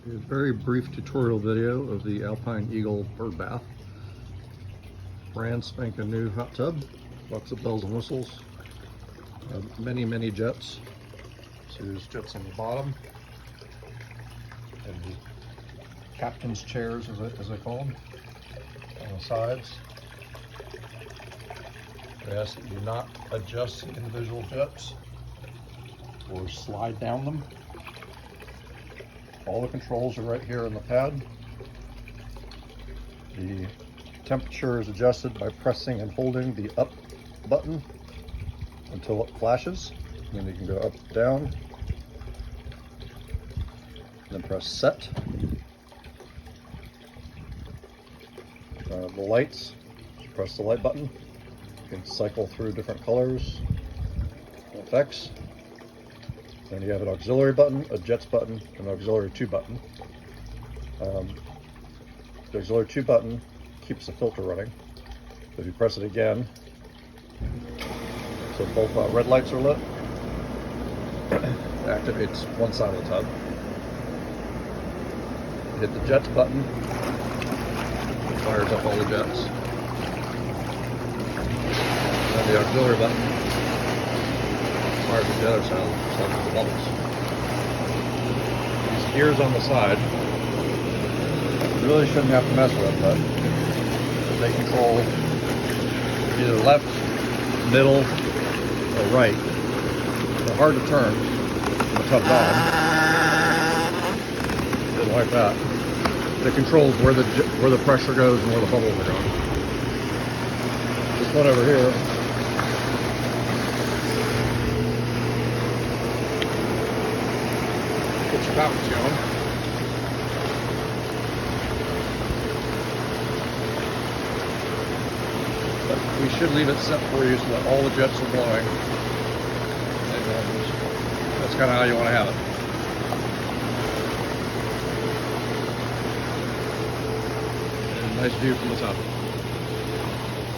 A very brief tutorial video of the Alpine Eagle bird bath. Brand spanking new hot tub, lots of bells and whistles, many jets. So there's jets on the bottom, and the captain's chairs, as they call them, on the sides. We ask that you not adjust the individual jets or slide down them. All the controls are right here on the pad. The temperature is adjusted by pressing and holding the up button until it flashes. And then you can go up, down, then press set. The lights, you press the light button. You can cycle through different colors and effects. Then you have an auxiliary button, a jets button, and an auxiliary 2 button. The auxiliary 2 button keeps the filter running. So if you press it again, so both red lights are lit, it activates one side of the tub. You hit the jets button, it fires up all the jets. And the auxiliary button fires the other side of the bubbles. These gears on the side, you really shouldn't have to mess with them, but they control either left, middle, or right. They're hard to turn from the tub's on. Didn't like that. It controls where the pressure goes and where the bubbles are going. This one over here, get your pockets going. But we should leave it set for you so that all the jets are blowing. And that's kind of how you want to have it. And nice view from the top.